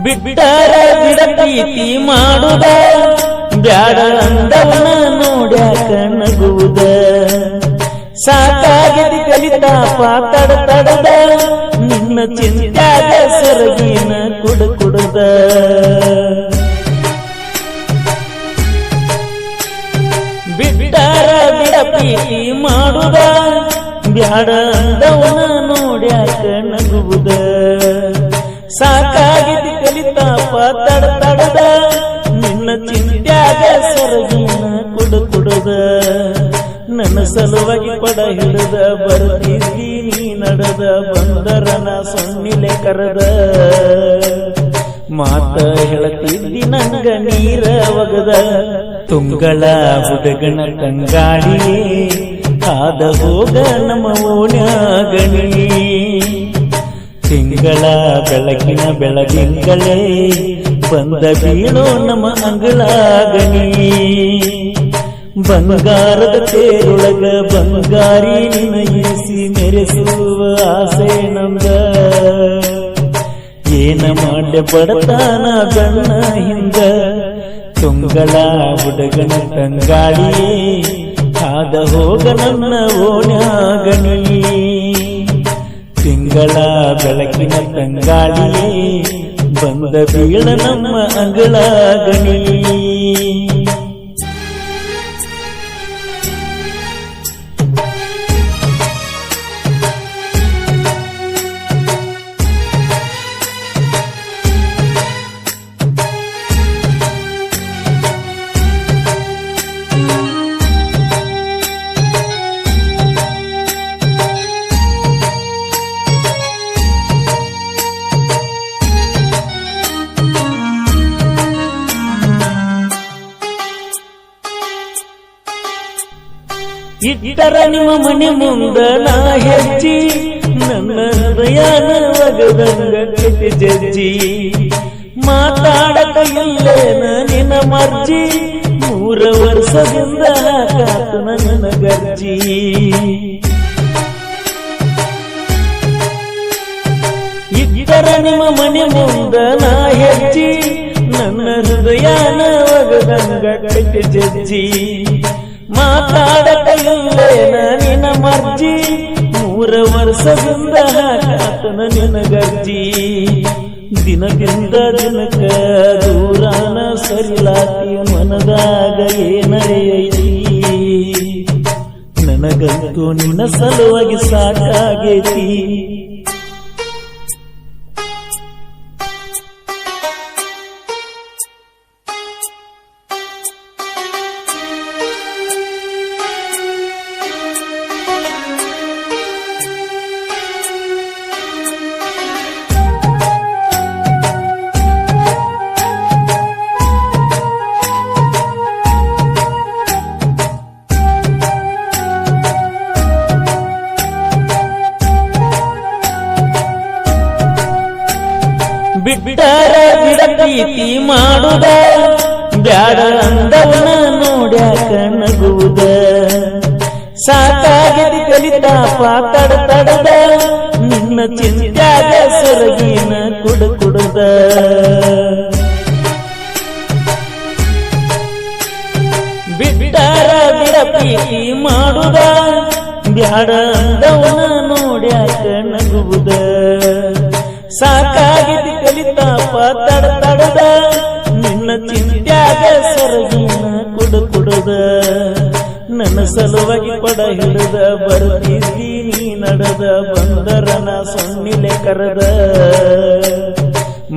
ಬಿಟ್ಟಾರ ಬಿಡ ಪ್ರೀತಿ ಮಾಡುದ ಬ್ಯಾಡ ಅಂದವನ ನೋಡ್ಯಾಕ ನಗುವುದ ಸಾಕಾಗಿದಿ ಕಲಿತಾಪ ತಡದ ನಿನ್ನ ಚಿಂತ್ಯಾಗ ಸರಗಿನ ಕುಡುದ ಬಿಟ್ಟಾರ ಬಿಡ ಪ್ರೀತಿ ಮಾಡುದ ಬ್ಯಾಡ ಅಂದವನ ನೋಡ್ಯಾಕ ನಗುವುದ ಸಾಕಾಗಿದಿ ಕಲಿತಾಪ ತಡದ ನಿನ್ನ ಚಿಂತ್ಯಾಗ ಸರಗಿನ ಕುಡುದ ನನ್ನ ಸಲುವಾಗಿ ಪಡ ಹಿಡಿದ ಬರ್ತಿದ್ದಿ ನೀ ನಡೆದ ಬಂದರನ ಸೊನ್ನಿಲೆ ಕರೆದ ಮಾತ ಹೇಳತಿದ್ದಿ ನಂಗ ನೀರ ಒಗದ ತುಂಗಳ ಹುಡುಗನ ತಂಗಾಳಿಯೇ ಕಾದ ಹೋಗ ನಮ್ಮ ಓಣ್ಯಾಗಣಿ ತಿಂಗಳ ಬೆಳಗಿನ ಬೆಳದಿಂಗಳೇ ಬಂದ ಬೀಳೋ ನಮ್ಮ ಅಂಗಳಾಗಣಿ ಬಂಗಾರದ ತೇರೊಳಗ ಬಂಗಾರಿ ನಿನಯಿಸಿ ಮೆರೆಸುವ ಆಸೆ ನಮ್ದ ಏನ ಮಾಡ್ಯ ಬಡತಾನ ಗಣ್ಣ ಹಿಂದ ತುಂಗಳ ಹುಡುಗನ ತಂಗಾಳಿಯೇ ಕಾದ ಹೋಗ ನನ್ನ ಓಣ್ಯಾಗಣಿ ತಿಂಗಳ ಬೆಳಕಿನ ತಂಗಾಳಿಯೇ ಬಂದ ಬೀಳ ನಮ್ಮ ಅಂಗಳಾಗಣಿ ಇಟ್ಟರ ನಿಮ್ಮ ಮನೆ ಮುಂದ ನಾ ಹೆಜ್ಜಿ ನನ್ನ ಹೃದಯನ ಒಗದಂಗ ಕೆಟ್ಟಿ ಜಜ್ಜಿ ಮಾತಾಡಕ ಇಲ್ಲೇನ ನಿನ್ನ ಮರ್ಜಿ 3 ವರ್ಷದಿಂದ ಕಾತು ನನ್ನ ಗರ್ಜಿ ಇಟ್ಟರ ನಿಮ್ಮ ಮನೆ ಮುಂದ ನಾ ಹೆಜ್ಜಿ ನನ್ನ ಹೃದಯನ ಒಗದಂಗ ಕೆಟ್ಟಿ ಜಜ್ಜಿ ಮಾತಾಡಕ ಇಲ್ಲೇನ ನಿನ್ನ ಮರ್ಜಿ 3 ವರ್ಷದಿಂದ ಕಾತನ ನಿನ್ನ ಗರ್ಜಿ ದಿನದಿಂದ ದಿನಕ್ಕ ದೂರಾನ ಸರಿಲಾತಿ ಮನದಾಗ ಏನೈತಿ ನನಗಂತೂ ನಿನ್ನ ಸಲುವಾಗಿ ಸಾಕಾಗೈತಿ ಬಿಟ್ಟಾರ ಬಿಡ ಪ್ರೀತಿ ಮಾಡುದ ಬ್ಯಾಡ ಅಂದವನ ನೋಡ್ಯಾಕ ನಗುವುದ ಸಾಕಾಗಿದಿ ಕಲಿತಾಪ ತಡದ ನಿನ್ನ ಚಿಂತ್ಯಾಗ ಸರಗಿನ ಕುಡುದ ಬಿಟ್ಟಾರ ಬಿಡ ಪ್ರೀತಿ ಮಾಡುದ ಬ್ಯಾಡ ಅಂದವನ ನೋಡ್ಯಾಕ ನಗುವುದ ಸಾಕಾಗಿದಿ ಕಲಿತಾಪ ತಡದ ನಿನ್ನ ಚಿಂತ್ಯಾಗ ಸರಗಿನ ಕುಡುದ ನನ್ನ ಸಲುವಾಗಿ ಪಡ ಹಿಡಿದ ಬರ್ತಿದ್ದಿ ನೀ ನಡೆದ ಬಂದರನ ಸೊನ್ನಿಲೆ ಕರೆದ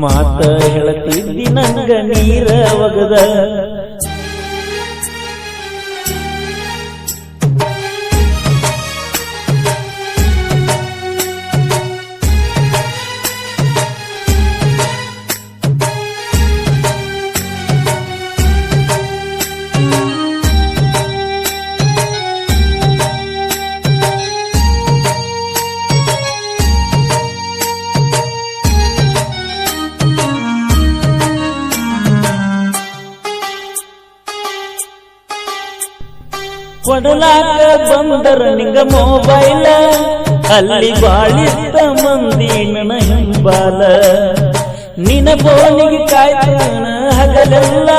ಮಾತ ಹೇಳತಿದ್ದಿ ನಂಗ ನೀರ ಒಗದ ಕೊಡಲಾಕ ಬಂದರ ನಿಂಗ ಮೊಬೈಲ ಅಲ್ಲಿ ಬಾಳಿದ್ದ ಮಂದಿ ನನ್ನ ಹಿಂಬಾಲ ನಿನ ಬೋನಿಗೆ ಕಾಯ್ತಾನ ಹಗಲೆಲ್ಲ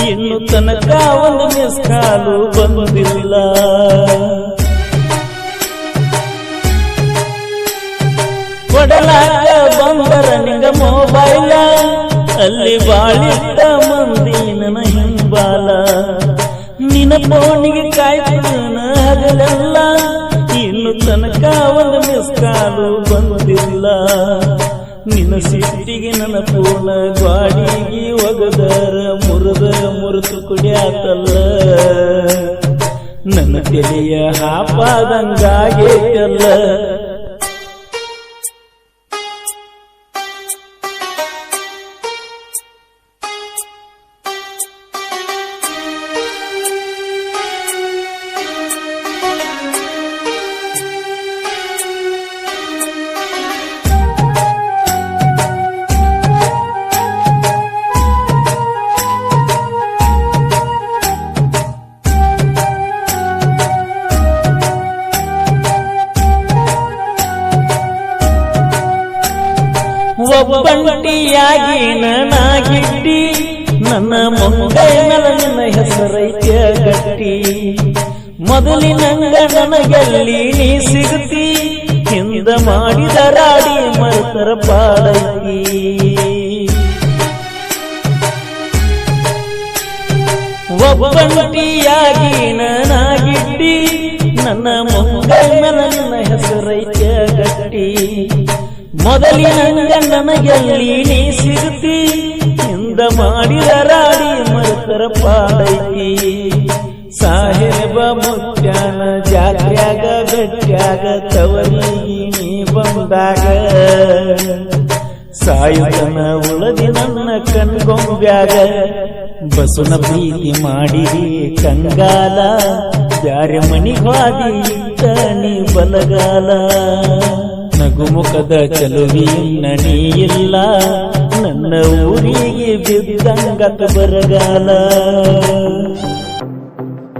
ಇನ್ನು ತನಕ ಒಂದು ಮಿಸ್ ಕಾಲು ಬಂದಿಲ್ಲ ಕೊಡಲಾಗ ಬಂದರ ನಿಂಗ ಮೊಬೈಲ ಅಲ್ಲಿ ಬಾಳಿಟ್ಟ ಮಂದಿ ನನ್ನ ಹಿಂಬಾಲ ನಿನ ಬೋನಿಗೆ ಕಾಯ್ತಾನ ಹಗಲೆಲ್ಲ ಇನ್ನು ತನಕ ಒಂದು ಮಿಸ್ ಕಾಲು ಬಂದಿಲ್ಲ ನಿನ್ನ ಸಿಟ್ಟಿಗೆ ನನ್ನ ಪೂರ್ಣ ಗಾಡಿಗೆ ಒಗದರ ಮುರಿತು ಕುಡಿಯಾತಲ್ಲ ನನ್ನ ತೆಲೆಯ ಹಾಪಾದಂಗಾಗೇತಲ್ಲ ಒಬ್ಬಂಟಿಯಾಗಿ ನಾಗಿಟ್ಟಿ ನನ್ನ ಮುಂಗೈನಲ ನಿನ್ನ ಹೆಸರೈತ್ಯ ಗಟ್ಟಿ ಮೊದಲಿನಂಗ ನನಗೆಲ್ಲಿ ನೀ ಸಿಗುತ್ತಿ ಹಿಂದ ಮಾಡಿದ ರಾಡಿ ಮರುತರ ಪಾಡೈತಿ ಒಬ್ಬಂಟಿಯಾಗಿ ನಾಗಿಟ್ಟಿ ನನ್ನ ಮುಂಗೈನಲ ನಿನ್ನ ಹೆಸರೈತ್ಯ ಗಟ್ಟಿ ಮೊದಲಿನಂಗ ನನಗೆಲ್ಲಿ ನೀ ಸಿಗುತ್ತಿ ಹಿಂದ ಮಾಡಿದ ರಾಡಿ ಮರುತರ ಪಾಡೈತಿ ಸಾಹೇಬ ಮುತ್ಯಾನ ಜಾತ್ರ್ಯಾಗ ಬೆಟ್ಟ್ಯಾಗ ತವರಿಗೆ ನೀ ಬಂದಾಗ ಸಾಯುತನ ಉಳದಿ ನನ್ನ ಕಣ್ಗೊಂಬ್ಯಾಗ ಬಸುನ ಪ್ರೀತಿ ಮಾಡಿ ಕಂಗಾಲ ಬ್ಯಾರೆ ಮನಿಗ್ವಾದಿ ಇತ್ತ ನೀ ಬಲಗಾಲ ನಗುಮುಖದ ಚಲುವಿನ ನೀ ಇಲ್ಲ ನನ್ನ ಊರಿಗೆ ಬಿದ್ದಂಗತ ಬರಗಾಲ